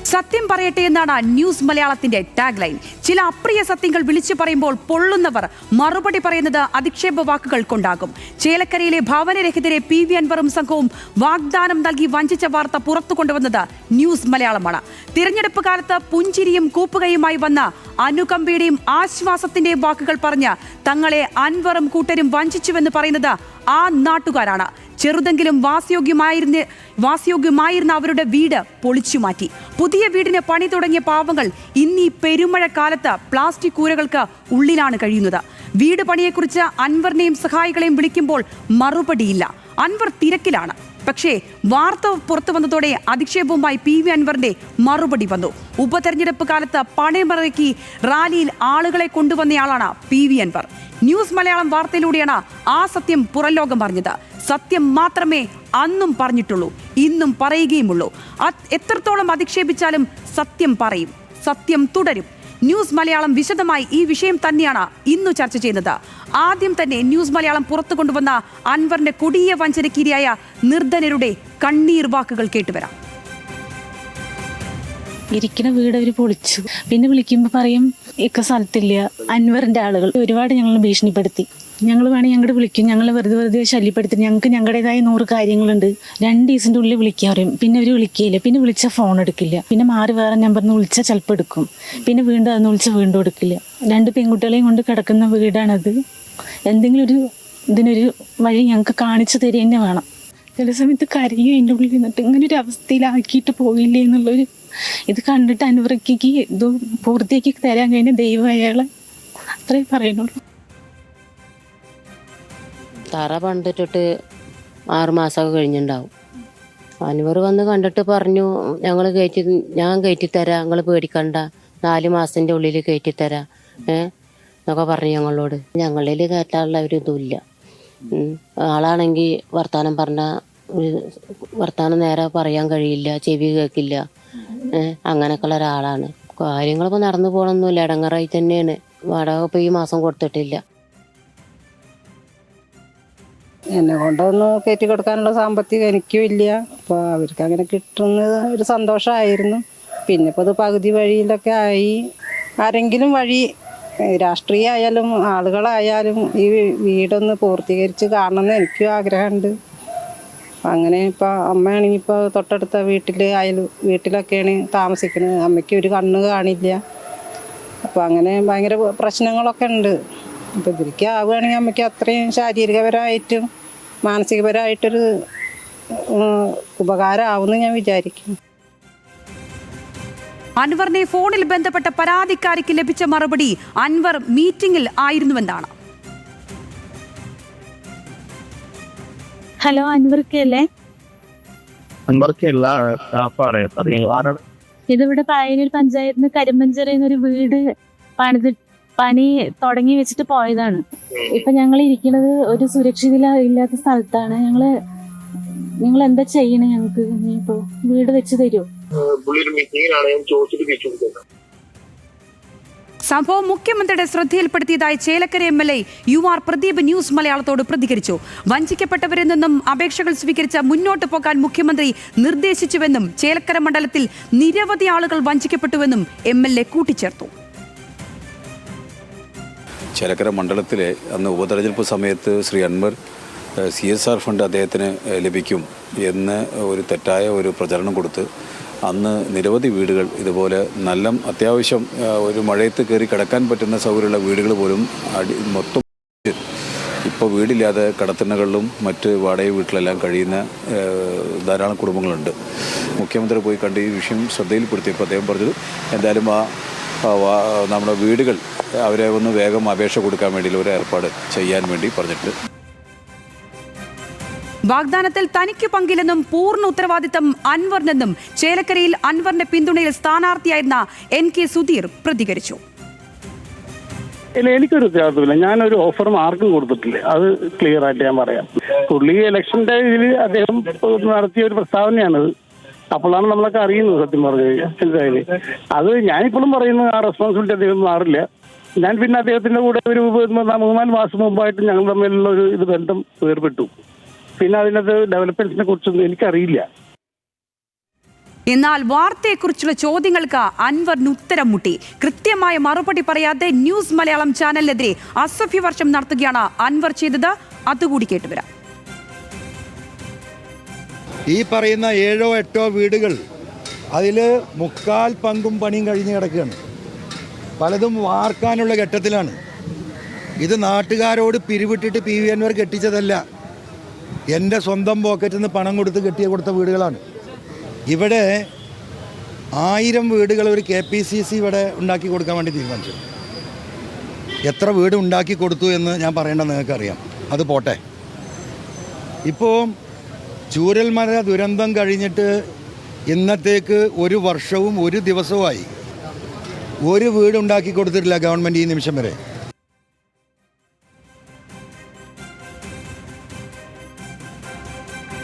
സത്യം പറയട്ടെ എന്നാണ് ന്യൂസ് മലയാളത്തിന്റെ ടാഗ് ലൈൻ. ചില അപ്രിയ സത്യങ്ങൾ വിളിച്ചു പറയുമ്പോൾ പൊള്ളുന്നവർ മറുപടി പറയുന്നത് അധിക്ഷേപ വാക്കുകൾ കൊണ്ടാകും. ചേലക്കരയിലെ ഭവനരഹിതരെ PV അൻവറും സംഘവും വാഗ്ദാനം നൽകി വഞ്ചിച്ച വാർത്ത പുറത്തു കൊണ്ടുവന്നത് ന്യൂസ് മലയാളമാണ്. തിരഞ്ഞെടുപ്പ് കാലത്ത് പുഞ്ചിരിയും കൂപ്പുകയുമായി വന്ന അനുകമ്പയുടെയും ആശ്വാസത്തിന്റെയും വാക്കുകൾ പറഞ്ഞ് തങ്ങളെ അൻവറും കൂട്ടരും വഞ്ചിച്ചുവെന്ന് പറയുന്നത് ആ നാട്ടുകാരാണ്. ചെറുതെങ്കിലും വാസയോഗ്യമായിരുന്ന അവരുടെ വീട് പൊളിച്ചുമാറ്റി. പുതിയ വീടിന് പണി തുടങ്ങിയ പാവങ്ങൾ ഇന്നീ പെരുമഴക്കാലത്ത് പ്ലാസ്റ്റിക് കൂരകൾക്ക് ഉള്ളിലാണ് കഴിയുന്നത്. വീട് പണിയെക്കുറിച്ച് അൻവറിനെയും സഹായികളെയും വിളിക്കുമ്പോൾ മറുപടിയില്ല. അൻവർ തിരക്കിലാണ്. പക്ഷേ വാർത്ത പുറത്തു വന്നതോടെ അധിക്ഷേപവുമായി PV അൻവറിന്റെ മറുപടി വന്നു. ഉപതെരഞ്ഞെടുപ്പ് കാലത്ത് പണയമിറക്കി റാലിയിൽ ആളുകളെ കൊണ്ടുവന്നയാളാണ് PV അൻവർ. ന്യൂസ് മലയാളം വാർത്തയിലൂടെയാണ് ആ സത്യം പുറംലോകം അറിഞ്ഞത്. സത്യം മാത്രമേ അന്നും പറഞ്ഞിട്ടുള്ളൂ, ഇന്നും പറയുകയുമുള്ളൂ. എത്രത്തോളം അധിക്ഷേപിച്ചാലും സത്യം പറയും, സത്യം തുടരും. ന്യൂസ് മലയാളം വിശദമായി ഈ വിഷയം തന്നെയാണ് ഇന്നു ചർച്ച ചെയ്യുന്നത്. ആദ്യം തന്നെ ന്യൂസ് മലയാളം പുറത്തു കൊണ്ടുവന്ന അൻവറിന്റെ കൊടിയ വഞ്ചനക്കിരയായ നിർധനരുടെ കണ്ണീർ വാക്കുകൾ കേട്ടുവരാം. ഇരിക്കുന്ന വീട് അവർ പൊളിച്ചു. പിന്നെ വിളിക്കുമ്പോൾ പറയും ഇക്ക സ്ഥലത്തില്ല. അൻവറിന്റെ ആളുകൾ ഒരുപാട് ഞങ്ങൾ ഭീഷണിപ്പെടുത്തി. ഞങ്ങൾ വേണമെങ്കിൽ ഞങ്ങളുടെ വിളിക്കും, ഞങ്ങളെ വെറുതെ ശല്യപ്പെടുത്തി. ഞങ്ങൾക്ക് ഞങ്ങളുടേതായ 100 കാര്യങ്ങളുണ്ട്. 2 ദിവസത്തിന്റെ ഉള്ളിൽ വിളിക്കാൻ പറയും. പിന്നെ അവർ വിളിക്കുകയില്ല. പിന്നെ വിളിച്ചാൽ ഫോൺ എടുക്കില്ല. പിന്നെ മാറി വേറെ നമ്പറിന് വിളിച്ചാൽ ചിലപ്പോൾ എടുക്കും. പിന്നെ വീണ്ടും അതെന്ന് വിളിച്ചാൽ വീണ്ടും എടുക്കില്ല. 2 പെൺകുട്ടികളെയും കൊണ്ട് കിടക്കുന്ന വീടാണത്. എന്തെങ്കിലും ഇതിനൊരു വഴി ഞങ്ങൾക്ക് കാണിച്ചു തരിക തന്നെ വേണം. ചില സമയത്ത് കരയും എൻ്റെ ഉള്ളിൽ നിന്നിട്ട് ഇങ്ങനെ ഒരു അവസ്ഥയിലാക്കിയിട്ട് പോയില്ലേ എന്നുള്ളൊരു ഇത് കണ്ടിട്ട് അൻവർക്ക് ഇത് പൂർത്തിയാക്കി തരാൻ കഴിഞ്ഞ ദൈവം അയാളെ അത്രേ പറയുന്നുള്ളൂ. തറ പണ്ടിട്ടിട്ട് 6 മാസമൊക്കെ കഴിഞ്ഞിട്ടുണ്ടാവും. അൻവർ വന്ന് കണ്ടിട്ട് പറഞ്ഞു ഞാൻ കയറ്റിത്തരാം, നിങ്ങൾ പേടിക്കണ്ട, 4 മാസത്തിൻ്റെ ഉള്ളിൽ കയറ്റിത്തരാം എന്നൊക്കെ പറഞ്ഞു ഞങ്ങളോട്. ഞങ്ങളിൽ കയറ്റാനുള്ള ഒരു ഇതുമില്ല. ആളാണെങ്കിൽ വർത്താനം പറഞ്ഞാൽ വർത്താനം നേരെ പറയാൻ കഴിയില്ല, ചെവി കേൾക്കില്ല, അങ്ങനെയൊക്കെയുള്ള ഒരാളാണ്. കാര്യങ്ങളിപ്പോൾ നടന്നു പോകണമെന്നില്ല, ഇടങ്ങറായി തന്നെയാണ്. വാടക ഇപ്പോൾ ഈ മാസം കൊടുത്തിട്ടില്ല. എന്നെ കൊണ്ടൊന്ന് കയറ്റി കൊടുക്കാനുള്ള സാമ്പത്തികം എനിക്കും ഇല്ല. അപ്പോൾ അവർക്ക് അങ്ങനെ കിട്ടുന്നത് ഒരു സന്തോഷമായിരുന്നു. പിന്നെ ഇപ്പോൾ അത് പകുതി വഴിയിലൊക്കെ ആയി. ആരെങ്കിലും വഴി, രാഷ്ട്രീയ ആയാലും ആളുകളായാലും ഈ വീടൊന്ന് പൂർത്തീകരിച്ച് കാണണമെന്ന് എനിക്കും ആഗ്രഹമുണ്ട്. അങ്ങനെ ഇപ്പോൾ അമ്മയാണെങ്കിൽ ഇപ്പോൾ തൊട്ടടുത്ത വീട്ടിലൊക്കെയാണ് താമസിക്കുന്നത്. അമ്മയ്ക്ക് ഒരു കണ്ണ് കാണില്ല. അപ്പോൾ അങ്ങനെ ഭയങ്കര പ്രശ്നങ്ങളൊക്കെ ഉണ്ട്. അപ്പോൾ ഇവർക്ക് ആവുകയാണെങ്കിൽ അമ്മയ്ക്ക് അത്രയും ശാരീരികപരമായിട്ടും മാനസികപരമായിട്ടൊരു ഉപകാരമാവുമെന്ന് ഞാൻ വിചാരിക്കുന്നു. അൻവറിനെ ഫോണിൽ ബന്ധപ്പെട്ട പരാതിക്കാരിക്ക് ലഭിച്ച മറുപടി അൻവർ മീറ്റിംഗിൽ ആയിരുന്നുവെന്നാണ്. ഹലോ, അൻവർക്കല്ലേ? ഇതിവിടെ പായനൂർ പഞ്ചായത്തിന് കരിമ്പഞ്ചേരിന്നൊരു വീട് പണി തുടങ്ങി വെച്ചിട്ട് പോയതാണ്. ഇപ്പൊ ഞങ്ങൾ ഇരിക്കുന്നത് ഒരു സുരക്ഷിത ഇല്ലാത്ത സ്ഥലത്താണ്. നിങ്ങൾ എന്താ ചെയ്യണേ? ഞങ്ങൾക്ക് ഇനിയിപ്പോ വീട് വെച്ച് തരുമോ? സംഭവം മുഖ്യമന്ത്രിയുടെ ശ്രദ്ധയിൽപ്പെടുത്തിയതായി Chelakkara MLA UR Pradeep news മലയാളത്തോട് പ്രതികരിച്ചു. വഞ്ചിക്കപ്പെട്ടവരിൽ നിന്നും അപേക്ഷകൾ സ്വീകരിച്ച മുന്നോട്ട് പോകാൻ മുഖ്യമന്ത്രി നിർദ്ദേശിച്ചുവെന്നും ചേലക്കര മണ്ഡലത്തിൽ നിരവധി ആളുകൾ വഞ്ചിക്കപ്പെട്ടുവെന്നും MLA കൂട്ടിച്ചേർത്തു. ചേലക്കര മണ്ഡലത്തിലെ അന്ന് ഉപതെരഞ്ഞെടുപ്പ് സമയത്ത് ശ്രീ അൻവർ CSR ഫണ്ട് അദ്ദേഹത്തിന് ലഭിക്കും എന്ന് ഒരു തെറ്റായ ഒരു പ്രചരണം കൊടുത്ത് അന്ന് നിരവധി വീടുകൾ ഇതുപോലെ നല്ല അത്യാവശ്യം ഒരു മഴയത്ത് കയറി കിടക്കാൻ പറ്റുന്ന സൗകര്യമുള്ള വീടുകൾ പോലും മൊത്തം ഇപ്പോൾ വീടില്ലാതെ കടത്തിണ്ണകളിലും മറ്റ് വാടക വീട്ടിലെല്ലാം കഴിയുന്ന ധാരാളം കുടുംബങ്ങളുണ്ട്. മുഖ്യമന്ത്രി പോയി കണ്ട് ഈ വിഷയം ശ്രദ്ധയിൽപ്പെടുത്തിയപ്പോൾ അദ്ദേഹം പറഞ്ഞത് എന്തായാലും നമ്മുടെ വീടുകൾ അവരെ ഒന്ന് വേഗം അപേക്ഷ കൊടുക്കാൻ വേണ്ടി ഒരു ഏർപ്പാട് ചെയ്യാൻ വേണ്ടി പറഞ്ഞിട്ട്. വാഗ്ദാനത്തിൽ തനിക്ക് പങ്കില്ലെന്നും പൂർണ്ണ ഉത്തരവാദിത്തം അൻവറിനെന്നും ചേലക്കരയിൽ അൻവറിന്റെ പിന്തുണയിൽ സ്ഥാനാർത്ഥിയായിരുന്ന NK സുധീർ പ്രതികരിച്ചു. എനിക്കൊരു ഉത്തരവാദിത്തമില്ല. ഞാനൊരു ഓഫറും ആർക്കും കൊടുത്തിട്ടില്ല. അത് ക്ലിയർ ആയിട്ട് ഞാൻ പറയാം. പുള്ളി ഇലക്ഷൻ്റെ ഇതിൽ അദ്ദേഹം നടത്തിയ ഒരു പ്രസ്താവനയാണത്. അപ്പോഴാണ് നമ്മളൊക്കെ അറിയുന്നത്. സത്യം പറഞ്ഞു കഴിഞ്ഞാൽ അത് ഞാനിപ്പോഴും പറയുന്നത് ആ റെസ്പോൺസിബിലിറ്റി അദ്ദേഹം മാറില്ല. ഞാൻ പിന്നെ അദ്ദേഹത്തിന്റെ കൂടെ ഒരു 3-4 മാസം മുമ്പായിട്ട് ഞങ്ങൾ തമ്മിലുള്ള ഒരു ബന്ധം വേർപെട്ടു. പിന്നെ അതിനകത്ത് ഡെവലപ്മെന്റ്സിനെ കുറിച്ചൊന്നും എനിക്കറിയില്ല. എന്നാൽ വാർത്തയെക്കുറിച്ചുള്ള ചോദ്യങ്ങൾക്ക് അൻവറിന് ഉത്തരം മുട്ടി. കൃത്യമായ മറുപടി പറയാതെ ന്യൂസ് മലയാളം ചാനലിനെതിരെ അസഭ്യവർഷം നടത്തുകയാണ് അൻവർ ചെയ്തത്. അതുകൂടി കേട്ടുവരാം. ഈ പറയുന്ന 7 or 8 വീടുകൾ അതിൽ 3/4 പങ്കും പണിയും കഴിഞ്ഞ് കിടക്കുകയാണ്. പലതും വാർക്കാനുള്ള ഘട്ടത്തിലാണ്. ഇത് നാട്ടുകാരോട് പിരിവിട്ടിട്ട് PV അൻവർ കെട്ടിച്ചതല്ല, എൻ്റെ സ്വന്തം പോക്കറ്റിൽ നിന്ന് പണം കൊടുത്ത് കൊടുത്ത വീടുകളാണ്. ഇവിടെ 1000 വീടുകൾ ഒരു KPCC ഇവിടെ ഉണ്ടാക്കി കൊടുക്കാൻ വേണ്ടി തീരുമാനിച്ചു. എത്ര വീട് ഉണ്ടാക്കി കൊടുത്തു എന്ന് ഞാൻ പറയേണ്ട നിങ്ങൾക്കറിയാം. അത് പോട്ടെ. ഇപ്പോൾ ചൂരൽമല ദുരന്തം കഴിഞ്ഞിട്ട് ഇന്നത്തേക്ക് 1 വർഷവും 1 ദിവസവുമായി ഒരു വീട് ഉണ്ടാക്കി കൊടുത്തിട്ടില്ല ഗവൺമെൻറ് ഈ നിമിഷം വരെ.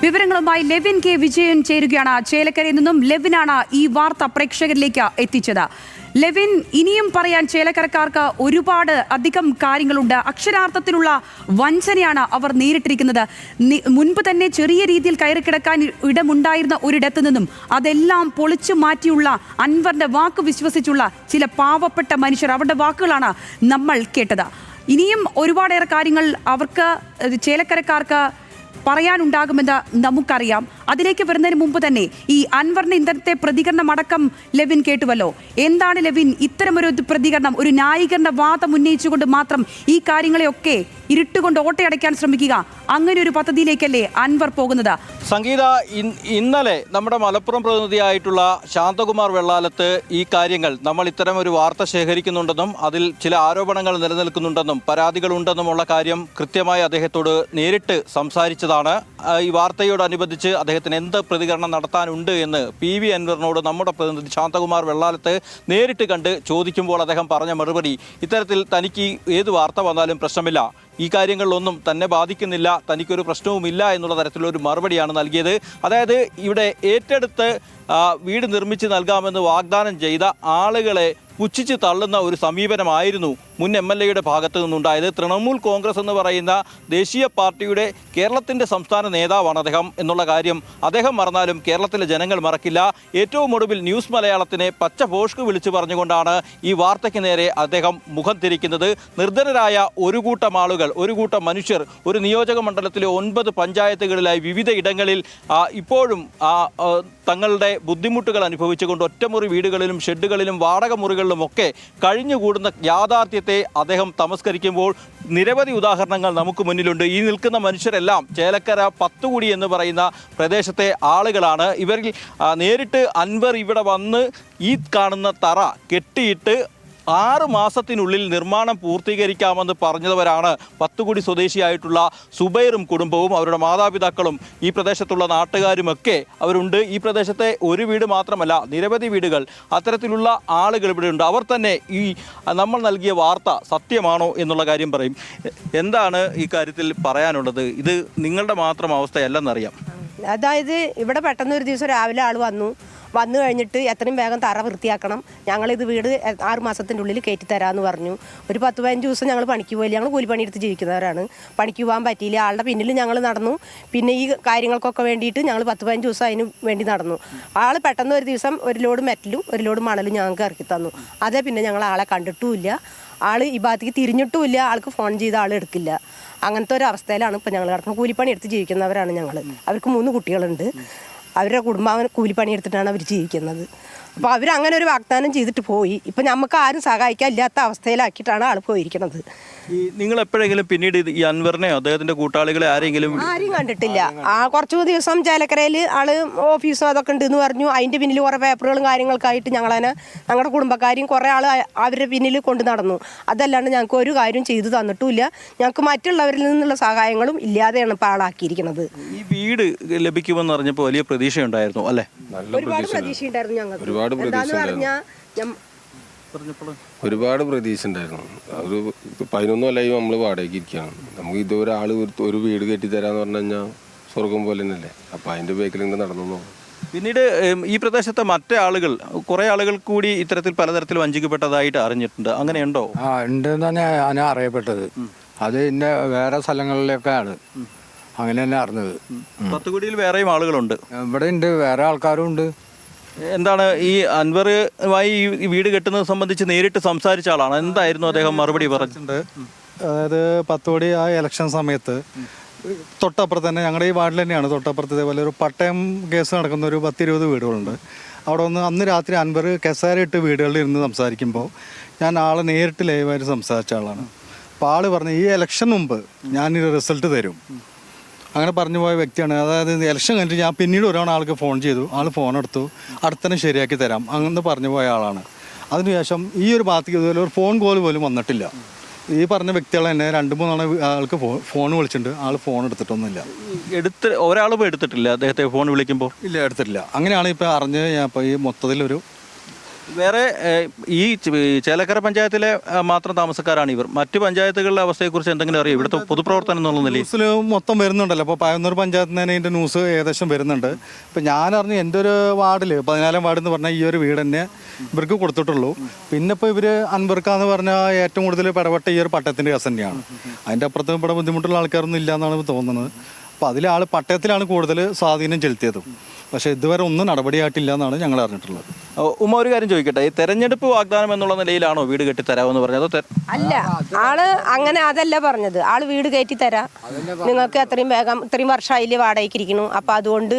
വിവരങ്ങളുമായി ലെവിൻ കെ വിജയൻ ചേരുകയാണ് ചേലക്കരയിൽ നിന്നും. ലെവിനാണ് ഈ വാർത്ത പ്രേക്ഷകരിലേക്ക് എത്തിച്ചത്. ലെവിൻ, ഇനിയും പറയാൻ ചേലക്കരക്കാർക്ക് ഒരുപാട് അധികം കാര്യങ്ങളുണ്ട്. അക്ഷരാർത്ഥത്തിലുള്ള വഞ്ചനയാണ് അവർ നേരിട്ടിരിക്കുന്നത്. മുൻപ് തന്നെ ചെറിയ രീതിയിൽ കയറിക്കിടക്കാൻ ഇടമുണ്ടായിരുന്ന ഒരിടത്തു നിന്നും അതെല്ലാം പൊളിച്ചു മാറ്റിയുള്ള അൻവറിന്റെ വാക്ക് വിശ്വസിച്ചുള്ള ചില പാവപ്പെട്ട മനുഷ്യർ, അവരുടെ വാക്കുകളാണ് നമ്മൾ കേട്ടത്. ഇനിയും ഒരുപാടേറെ കാര്യങ്ങൾ അവർക്ക് ചേലക്കരക്കാർക്ക് പറയാനുണ്ടാകുമെന്ന് നമുക്കറിയാം. അതിലേക്ക് വരുന്നതിന് മുമ്പ് തന്നെ ഈ അൻവറിന്റെ ഇന്നത്തെ പ്രതികരണം അടക്കം ലെവിൻ കേട്ടുവല്ലോ. എന്താണ് ലെവിൻ ഇത്തരമൊരു പ്രതികരണം, ഒരു ന്യായീകരണ വാദം ഉന്നയിച്ചുകൊണ്ട് മാത്രം ഈ കാര്യങ്ങളെയൊക്കെ ഇരുട്ടുകൊണ്ട് ഓട്ടയടയ്ക്കാൻ ശ്രമിക്കുക, അങ്ങനെ ഒരു പദ്ധതിയിലേക്കല്ലേ അൻവർ പോകുന്നത്? സംഗീത, ഇന്നലെ നമ്മുടെ മലപ്പുറം പ്രതിനിധിയായിട്ടുള്ള ശാന്തകുമാർ വെള്ളാലത്ത് ഈ കാര്യങ്ങൾ നമ്മൾ ഇത്തരം ഒരു വാർത്ത ശേഖരിക്കുന്നുണ്ടെന്നും അതിൽ ചില ആരോപണങ്ങൾ നിലനിൽക്കുന്നുണ്ടെന്നും പരാതികളുണ്ടെന്നുമുള്ള കാര്യം കൃത്യമായി അദ്ദേഹത്തോട് നേരിട്ട് സംസാരിച്ചതാണ്. ഈ വാർത്തയോടനുബന്ധിച്ച് അദ്ദേഹത്തിന് എന്ത് പ്രതികരണം നടത്താനുണ്ട് എന്ന് PV അൻവറിനോട് നമ്മുടെ പ്രതിനിധി ശാന്തകുമാർ വെള്ളാലത്ത് നേരിട്ട് കണ്ട് ചോദിക്കുമ്പോൾ അദ്ദേഹം പറഞ്ഞ മറുപടി ഇത്തരത്തിൽ തനിക്ക് ഏത് വാർത്ത വന്നാലും പ്രശ്നമില്ല, ഈ കാര്യങ്ങളിലൊന്നും തന്നെ ബാധിക്കുന്നില്ല, തനിക്കൊരു പ്രശ്നവുമില്ല എന്നുള്ള തരത്തിലൊരു മറുപടിയാണ് നൽകിയത്. അതായത് ഇവിടെ ഏറ്റെടുത്ത് വീട് നിർമ്മിച്ച് നൽകാമെന്ന് വാഗ്ദാനം ചെയ്ത ആളുകളെ പുച്ഛിച്ച് തള്ളുന്ന ഒരു സമീപനമായിരുന്നു മുൻ MLA ഭാഗത്തു നിന്നുണ്ടായത്. തൃണമൂൽ കോൺഗ്രസ് എന്ന് പറയുന്ന ദേശീയ പാർട്ടിയുടെ കേരളത്തിൻ്റെ സംസ്ഥാന നേതാവാണ് അദ്ദേഹം എന്നുള്ള കാര്യം അദ്ദേഹം മറന്നാലും കേരളത്തിലെ ജനങ്ങൾ മറക്കില്ല. ഏറ്റവും ഒടുവിൽ ന്യൂസ് മലയാളത്തിനെ പച്ച ഭോഷ്ക് വിളിച്ചു പറഞ്ഞുകൊണ്ടാണ് ഈ വാർത്തയ്ക്ക് നേരെ അദ്ദേഹം മുഖം തിരിക്കുന്നത്. നിർധനരായ ഒരു കൂട്ടം ആളുകൾ, ഒരു കൂട്ടം മനുഷ്യർ ഒരു നിയോജക മണ്ഡലത്തിലെ 9 പഞ്ചായത്തുകളിലായി വിവിധ ഇടങ്ങളിൽ ഇപ്പോഴും തങ്ങളുടെ ബുദ്ധിമുട്ടുകൾ അനുഭവിച്ചുകൊണ്ട് ഒറ്റമുറി വീടുകളിലും ഷെഡുകളിലും വാടക മുറികളിലുമൊക്കെ കഴിഞ്ഞുകൂടുന്ന യാഥാർത്ഥ്യത്തെ അദ്ദേഹം തമസ്കരിക്കുമ്പോൾ നിരവധി ഉദാഹരണങ്ങൾ നമുക്ക് മുന്നിലുണ്ട്. ഈ നിൽക്കുന്ന മനുഷ്യരെല്ലാം ചേലക്കര 10 കുടി എന്ന് പറയുന്ന പ്രദേശത്തെ ആളുകളാണ്. ഇവരിൽ നേരിട്ട് അൻവർ ഇവിടെ വന്ന് ഈ കാണുന്ന തറ കെട്ടിയിട്ട് 6 മാസത്തിനുള്ളിൽ നിർമ്മാണം പൂർത്തീകരിക്കാമെന്ന് പറഞ്ഞവരാണ് 10 കുടി സ്വദേശിയായിട്ടുള്ള സുബൈറും കുടുംബവും അവരുടെ മാതാപിതാക്കളും ഈ പ്രദേശത്തുള്ള നാട്ടുകാരുമൊക്കെ അവരുണ്ട്. ഈ പ്രദേശത്തെ ഒരു വീട് മാത്രമല്ല, നിരവധി വീടുകൾ അത്തരത്തിലുള്ള ആളുകൾ ഇവിടെ ഉണ്ട്. അവർ തന്നെ ഈ നമ്മൾ നൽകിയ വാർത്ത സത്യമാണോ എന്നുള്ള കാര്യം പറയും. എന്താണ് ഈ കാര്യത്തിൽ പറയാനുള്ളത്? ഇത് നിങ്ങളുടെ മാത്രം അവസ്ഥയല്ലെന്നറിയാം. അതായത് ഇവിടെ പെട്ടെന്ന് ഒരു ദിവസം രാവിലെ ആൾ വന്നു കഴിഞ്ഞിട്ട് എത്രയും വേഗം തറ വൃത്തിയാക്കണം, ഞങ്ങളിത് വീട് 6 മാസത്തിൻ്റെ ഉള്ളിൽ കയറ്റി തരാമെന്ന് പറഞ്ഞു. ഒരു 10-15 ദിവസം ഞങ്ങൾ പണിക്ക് പോയില്ല. ഞങ്ങൾ കൂലിപ്പണിയെടുത്ത് ജീവിക്കുന്നവരാണ്. പണിക്ക് പോകാൻ പറ്റിയില്ല. ആളുടെ പിന്നിൽ ഞങ്ങൾ നടന്നു. പിന്നെ ഈ കാര്യങ്ങൾക്കൊക്കെ വേണ്ടിയിട്ട് ഞങ്ങൾ 10-15 ദിവസം അതിന് വേണ്ടി നടന്നു. ആൾ പെട്ടെന്ന് ഒരു ദിവസം ഒരു ലോഡ് മെറ്റലും ഒരു ലോഡ് മണലും ഞങ്ങൾക്ക് ഇറക്കി തന്നു. അതേ പിന്നെ ഞങ്ങൾ ആളെ കണ്ടിട്ടുമില്ല. ആൾ ഈ ഭാഗത്തേക്ക് തിരിഞ്ഞിട്ടുമില്ല. ആൾക്ക് ഫോൺ ചെയ്ത ആൾ എടുക്കില്ല. അങ്ങനത്തെ ഒരു അവസ്ഥയിലാണ് ഇപ്പോൾ ഞങ്ങൾ കിടക്കുന്നത്. കൂലിപ്പണി എടുത്ത് ജീവിക്കുന്നവരാണ് ഞങ്ങൾ. അവർക്ക് 3 കുട്ടികളുണ്ട്. അവരുടെ കുടുംബം കൂലിപ്പണി എടുത്തിട്ടാണ് അവർ ജീവിക്കുന്നത്. അപ്പോൾ അവരങ്ങനെ ഒരു വാഗ്ദാനം ചെയ്തിട്ട് പോയി. ഇപ്പം നമുക്ക് ആരും സഹായിക്കാൻ ഇല്ലാത്ത അവസ്ഥയിലാക്കിയിട്ടാണ് ആൾ പോയിരിക്കുന്നത്. നിങ്ങൾ എപ്പോഴെങ്കിലും പിന്നീട് ഈ അൻവറിനെയോ അദ്ദേഹത്തിന്റെ കൂട്ടാളികളെ ആരെയും കണ്ടിട്ടില്ല. കുറച്ചു ദിവസം ചേലക്കരയിൽ ആള് ഓഫീസും അതൊക്കെ ഉണ്ടെന്ന് പറഞ്ഞു. അതിൻ്റെ പിന്നിൽ കുറേ പേപ്പറുകളും കാര്യങ്ങൾക്കായിട്ട് ഞങ്ങളുടെ കുടുംബക്കാരെയും കുറേ ആൾ അവരുടെ പിന്നിൽ കൊണ്ടു നടന്നു. അതല്ലാണ്ട് ഞങ്ങൾക്ക് ഒരു കാര്യം ചെയ്തു തന്നിട്ടുമില്ല. ഞങ്ങൾക്ക് മറ്റുള്ളവരിൽ നിന്നുള്ള സഹായങ്ങളും ഇല്ലാതെയാണ് ഇപ്പോൾ ആളാക്കിയിരിക്കുന്നത്. ഈ വീട് ലഭിക്കുമെന്ന് പറഞ്ഞപ്പോൾ വലിയ പ്രതീക്ഷയുണ്ടായിരുന്നു അല്ലേ? ഒരുപാട് പ്രതീക്ഷയുണ്ടായിരുന്നു ഞങ്ങൾക്ക്. ഒരുപാട് പ്രതീക്ഷ ഉണ്ടായിരുന്നു. ഒരു 11 കൊല്ലമായി നമ്മൾ വാടകയ്ക്ക് ഇരിക്കുകയാണ്. നമുക്ക് ഇതൊരാൾ ഒരു വീട് കെട്ടിത്തരാന്ന് പറഞ്ഞു കഴിഞ്ഞാൽ സ്വർഗം പോലെ തന്നെയല്ലേ. അപ്പം അതിൻ്റെ ബേക്കിൽ ഇങ്ങനെ നടന്നു. പിന്നീട് ഈ പ്രദേശത്തെ മറ്റേ ആളുകൾ, കുറേ ആളുകൾ കൂടി ഇത്തരത്തിൽ പലതരത്തിൽ വഞ്ചിക്കപ്പെട്ടതായിട്ട് അറിഞ്ഞിട്ടുണ്ട്. അങ്ങനെയുണ്ടോ? ഉണ്ടെന്ന് തന്നെ ഞാൻ അറിയപ്പെട്ടത്. അത് ഇന്ന വേറെ സ്ഥലങ്ങളിലൊക്കെയാണ് അങ്ങനെ തന്നെ അറിഞ്ഞത്. 10 കുടിയിൽ വേറെയും ആളുകളുണ്ട്. ഇവിടെ ഉണ്ട്, വേറെ ആൾക്കാരും ഉണ്ട്. എന്താണ് ഈ അൻവറുമായി ഈ വീട് കെട്ടുന്നത് സംബന്ധിച്ച് നേരിട്ട് സംസാരിച്ച ആളാണ്. എന്തായിരുന്നു അദ്ദേഹം മറുപടി പറഞ്ഞത്? അതായത് 10 കോടി ആ ഇലക്ഷൻ സമയത്ത് തൊട്ടപ്പുറത്ത് തന്നെ ഞങ്ങളുടെ ഈ വാർഡിൽ തന്നെയാണ് തൊട്ടപ്പുറത്ത് ഇതേപോലെ ഒരു പട്ടയം കേസ് നടക്കുന്ന ഒരു 10-20 വീടുകളുണ്ട്. അവിടെ വന്ന് അന്ന് രാത്രി അൻവർ കസേരയിട്ട് വീടുകളിൽ ഇരുന്ന് സംസാരിക്കുമ്പോൾ ഞാൻ ആളെ നേരിട്ട് ലൈവായിട്ട് സംസാരിച്ച ആളാണ്. അപ്പോൾ ആൾ പറഞ്ഞു ഈ ഇലക്ഷൻ മുമ്പ് ഞാനൊരു റിസൾട്ട് തരും അങ്ങനെ പറഞ്ഞു പോയ വ്യക്തിയാണ്. അതായത് ഇലക്ഷൻ കഴിഞ്ഞിട്ട് ഞാൻ പിന്നീട് ആൾക്ക് ഫോൺ ചെയ്തു, ആൾ ഫോൺ എടുത്തു, അടുത്തന്നെ ശരിയാക്കി തരാം അങ്ങനെ പറഞ്ഞു പോയ ആളാണ്. അതിനുശേഷം ഈ ഒരു ഭാഗത്തേക്ക് ഇതുപോലെ ഒരു ഫോൺ കോൾ പോലും വന്നിട്ടില്ല. ഈ പറഞ്ഞ വ്യക്തികൾ തന്നെ 2-3 ആൾക്ക് ഫോൺ വിളിച്ചിട്ടുണ്ട്, ആൾ ഫോൺ എടുത്തിട്ടൊന്നുമില്ല. ഒരാളും എടുത്തിട്ടില്ല അദ്ദേഹത്തെ ഫോൺ വിളിക്കുമ്പോൾ? ഇല്ല, എടുത്തിട്ടില്ല. അങ്ങനെയാണ് ഇപ്പോൾ അറിഞ്ഞത്. ഞാൻ ഇപ്പോൾ ഈ മൊത്തത്തിലൊരു വേറെ ഈ ചേലക്കര പഞ്ചായത്തിലെ മാത്രം താമസക്കാരാണ് ഇവർ. മറ്റു പഞ്ചായത്തുകളുടെ അവസ്ഥയെക്കുറിച്ച് എന്തെങ്കിലും അറിയാം? ഇവിടുത്തെ പൊതുപ്രവർത്തനം എന്നുള്ള നിലയിൽ ന്യൂസിൽ മൊത്തം വരുന്നുണ്ടല്ലോ. അപ്പോൾ പയ്യന്നൂർ പഞ്ചായത്തിൽ തന്നെ അതിൻ്റെ ന്യൂസ് ഏകദേശം വരുന്നുണ്ട്. ഇപ്പം ഞാനറിഞ്ഞ് എൻ്റെ ഒരു വാർഡിൽ 14-ാം വാർഡ് എന്ന് പറഞ്ഞാൽ ഈ ഒരു വീട് തന്നെ ഇവർക്ക് കൊടുത്തിട്ടുള്ളൂ. പിന്നെ ഇപ്പോൾ ഇവർ അൻവർക്കാന്ന് പറഞ്ഞാൽ ഏറ്റവും കൂടുതൽ ഇടപെട്ട ഈ ഒരു പട്ടയത്തിൻ്റെ കേസ് തന്നെയാണ്. അതിൻ്റെ അപ്പുറത്ത് ഇവിടെ ബുദ്ധിമുട്ടുള്ള ആൾക്കാരൊന്നും ഇല്ല എന്നാണ് തോന്നുന്നത്. അപ്പോൾ അതിൽ പട്ടയത്തിലാണ് കൂടുതൽ സ്വാധീനം ചെലുത്തിയതും. പക്ഷേ ഇതുവരെ ഒന്നും നടപടിയായിട്ടില്ല എന്നാണ് ഞങ്ങൾ അറിഞ്ഞിട്ടുള്ളത്. ഉമ്മ, ഒരു കാര്യം ചോദിക്കട്ടെ, ഈ തെരഞ്ഞെടുപ്പ് വാഗ്ദാനം എന്നുള്ള നിലയിലാണോ വീട് കെട്ടിത്തരാമെന്ന് പറഞ്ഞത്? അല്ല, ആള് അങ്ങനെ അതല്ല പറഞ്ഞത്. ആള് വീട് കയറ്റി തരാം, നിങ്ങൾക്ക് എത്രയും വേഗം, ഇത്രയും വർഷമായില്ലേ വാടകയ്ക്ക് ഇരിക്കുന്നു, അപ്പം അതുകൊണ്ട്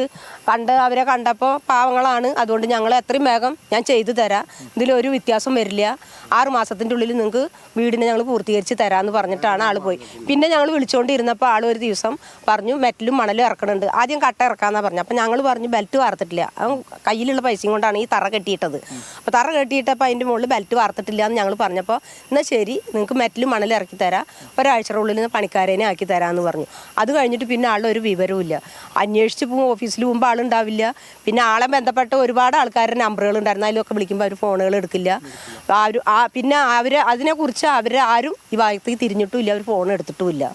അവരെ കണ്ടപ്പോൾ പാവങ്ങളാണ്, അതുകൊണ്ട് ഞങ്ങൾ എത്രയും വേഗം ഞാൻ ചെയ്തു തരാം, ഇതിലൊരു വ്യത്യാസം വരില്ല, 6 മാസത്തിൻ്റെ ഉള്ളിൽ നിങ്ങൾക്ക് വീടിനെ ഞങ്ങൾ പൂർത്തീകരിച്ച് തരാമെന്ന് പറഞ്ഞിട്ടാണ് ആൾ പോയി. പിന്നെ ഞങ്ങൾ വിളിച്ചുകൊണ്ടിരുന്നപ്പോൾ ആൾ ഒരു ദിവസം പറഞ്ഞു മെറ്റലും മണലും ഇറക്കണുണ്ട്. ആദ്യം കട്ട ഇറക്കാമെന്നാണ് പറഞ്ഞു. അപ്പം ഞങ്ങൾ പറഞ്ഞു ബെൽറ്റ് വാർത്തിട്ടില്ല, കയ്യിലുള്ള പൈസയും കൊണ്ടാണ് ഈ തറ കെട്ടിയിട്ടത്. അപ്പോൾ തറ കെട്ടിയിട്ടപ്പോൾ അതിൻ്റെ മുകളിൽ ബെൽറ്റ് വാർത്തിട്ടില്ല എന്ന് ഞങ്ങൾ പറഞ്ഞപ്പോൾ എന്നാൽ ശരി, നിങ്ങൾക്ക് മെറ്റലും മണലും ഇറക്കി തരാം, ഒരാഴ്ചയുടെ ഉള്ളിൽ നിന്ന് പണിക്കാരനെ ആക്കി തരാമെന്ന് പറഞ്ഞു. അത് കഴിഞ്ഞിട്ട് പിന്നെ ആളുടെ ഒരു വിവരവും ഇല്ല. അന്വേഷിച്ച് പോകും, ഓഫീസിൽ പോകുമ്പോൾ ആളുണ്ടാവില്ല. പിന്നെ ആളെ ബന്ധപ്പെട്ട ഒരുപാട് ആൾക്കാരുടെ നമ്പറുകൾ ഉണ്ടായിരുന്നു, അതിലൊക്കെ വിളിക്കുമ്പോൾ അവർ ഫോണുകൾ എടുക്കില്ല. പിന്നെ അതിനെക്കുറിച്ച് ആരും ഈ ഭാഗത്തേക്ക് തിരിഞ്ഞിട്ടും ഇല്ല, അവർ ഫോൺ എടുത്തിട്ടുമില്ല.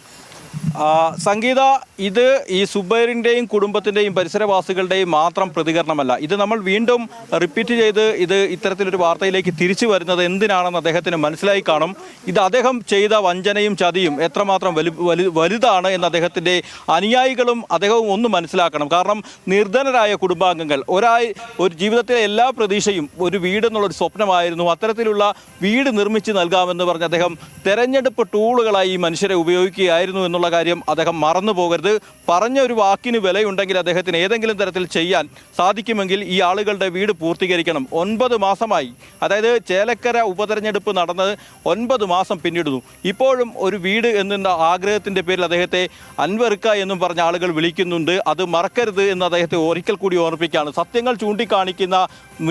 സംഗീത, ഇത് ഈ സുബൈറിൻ്റെയും കുടുംബത്തിൻ്റെയും പരിസരവാസികളുടെയും മാത്രം പ്രതികരണമല്ല. ഇത് നമ്മൾ വീണ്ടും റിപ്പീറ്റ് ചെയ്ത് ഇത് ഇത്തരത്തിലൊരു വാർത്തയിലേക്ക് തിരിച്ചു വരുന്നത് എന്തിനാണെന്ന് അദ്ദേഹത്തിന് മനസ്സിലായി കാണും. ഇത് അദ്ദേഹം ചെയ്ത വഞ്ചനയും ചതിയും എത്രമാത്രം വലുതാണ് എന്ന് അദ്ദേഹത്തിൻ്റെ അനുയായികളും അദ്ദേഹവും ഒന്ന് മനസ്സിലാക്കണം. കാരണം നിർധനരായ കുടുംബാംഗങ്ങൾ ഒരു ജീവിതത്തിലെ എല്ലാ പ്രതീക്ഷയും ഒരു വീടെന്നുള്ളൊരു സ്വപ്നമായിരുന്നു. അത്തരത്തിലുള്ള വീട് നിർമ്മിച്ച് നൽകാമെന്ന് പറഞ്ഞ് അദ്ദേഹം തെരഞ്ഞെടുപ്പ് ടൂളുകളായി ഈ മനുഷ്യരെ ഉപയോഗിക്കുകയായിരുന്നു എന്നുള്ള കാര്യം അദ്ദേഹം മറന്നു പോകരുത്. പറഞ്ഞ ഒരു വാക്കിന് വിലയുണ്ടെങ്കിൽ അദ്ദേഹത്തിന് ഏതെങ്കിലും തരത്തിൽ ചെയ്യാൻ സാധിക്കുമെങ്കിൽ ഈ ആളുകളുടെ വീട് പൂർത്തീകരിക്കണം. 9 മാസമായി, അതായത് ചേലക്കര ഉപതെരഞ്ഞെടുപ്പ് നടന്നത് 9 മാസം പിന്നിടുന്നു. ഇപ്പോഴും ഒരു വീട് എന്ന ആഗ്രഹത്തിൻ്റെ പേരിൽ അദ്ദേഹത്തെ അൻവർക്ക എന്നും പറഞ്ഞ ആളുകൾ വിളിക്കുന്നുണ്ട്. അത് മറക്കരുത് എന്ന് അദ്ദേഹത്തെ ഒരിക്കൽ കൂടി ഓർമ്മിക്കുകയാണ്. സത്യങ്ങൾ ചൂണ്ടിക്കാണിക്കുന്ന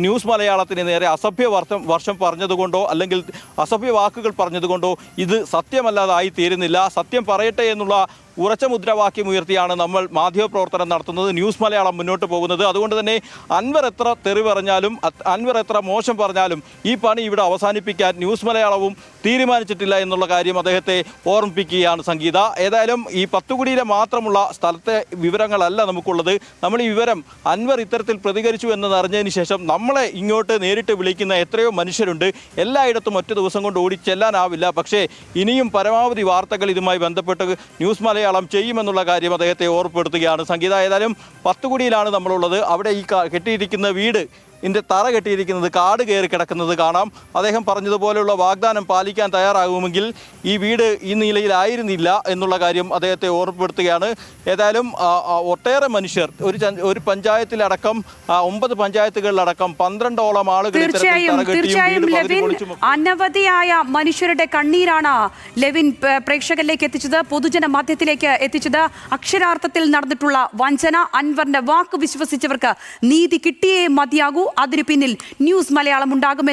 ന്യൂസ് മലയാളത്തിന് നേരെ അസഭ്യ വർഷം പറഞ്ഞതുകൊണ്ടോ അല്ലെങ്കിൽ അസഭ്യ വാക്കുകൾ പറഞ്ഞതുകൊണ്ടോ ഇത് സത്യമല്ലാതായി തീരുന്നില്ല. സത്യം പറയട്ടെ എന്നുള്ള ഉറച്ച മുദ്രാവാക്യം ഉയർത്തിയാണ് നമ്മൾ മാധ്യമപ്രവർത്തനം നടത്തുന്നത്, ന്യൂസ് മലയാളം മുന്നോട്ട് പോകുന്നത്. അതുകൊണ്ട് തന്നെ അൻവർ എത്ര തെറി പറഞ്ഞാലും അൻവർ എത്ര മോശം പറഞ്ഞാലും ഈ പണി ഇവിടെ അവസാനിപ്പിക്കാൻ ന്യൂസ് മലയാളവും തീരുമാനിച്ചിട്ടില്ല എന്നുള്ള കാര്യം അദ്ദേഹത്തെ ഓർമ്മിപ്പിക്കുകയാണ് സംഗീത. ഏതായാലും ഈ 10 കോടിയിലെ മാത്രമുള്ള സ്ഥലത്തെ വിവരങ്ങളല്ല നമുക്കുള്ളത്. നമ്മൾ ഈ വിവരം അൻവർ ഇത്തരത്തിൽ പ്രതികരിച്ചു എന്ന് അറിഞ്ഞതിന് ശേഷം നമ്മളെ ഇങ്ങോട്ട് നേരിട്ട് വിളിക്കുന്ന എത്രയോ മനുഷ്യരുണ്ട്. എല്ലായിടത്തും ഒറ്റ ദിവസം കൊണ്ട് ഓടിച്ചെല്ലാനാവില്ല. പക്ഷേ ഇനിയും പരമാവധി വാർത്തകൾ ഇതുമായി ബന്ധപ്പെട്ട് ന്യൂസ് മലയാളം ചെയ്യുമെന്നുള്ള കാര്യം അദ്ദേഹത്തെ ഓർമ്മപ്പെടുത്തുകയാണ് സംഗീത. ഏതായാലും 10 കോടിയിലാണ് നമ്മളുള്ളത്. അവിടെ ഈ കെട്ടിയിരിക്കുന്ന വീട് തറ കെട്ടിയിരിക്കുന്നത് കാട് കയറി കിടക്കുന്നത് കാണാം. അദ്ദേഹം പറഞ്ഞതുപോലെയുള്ള വാഗ്ദാനം പാലിക്കാൻ തയ്യാറാകുമെങ്കിൽ ഈ വീട് ഈ നിലയിലായിരുന്നില്ല എന്നുള്ള കാര്യം അദ്ദേഹത്തെ ഓർമ്മപ്പെടുത്തുകയാണ്. ഏതായാലും ഒട്ടേറെ മനുഷ്യർ ഒരു പഞ്ചായത്തിലടക്കം 9 പഞ്ചായത്തുകളിലടക്കം 12ഓളം ആളുകൾ തീർച്ചയായും ലെവിൻ, അനവധിയായ മനുഷ്യരുടെ കണ്ണീരാണ് ലെവിൻ പ്രേക്ഷകരിലേക്ക് എത്തിച്ചത്, പൊതുജന മധ്യത്തിലേക്ക് എത്തിച്ചത്. അക്ഷരാർത്ഥത്തിൽ നടന്നിട്ടുള്ള വഞ്ചന, അൻവറിന്റെ വാക്ക് വിശ്വസിച്ചവർക്ക് നീതി കിട്ടിയേ മതിയാകൂ. അതിനു പിന്നിൽ ന്യൂസ് മലയാളം ഉണ്ടാകുമെന്ന്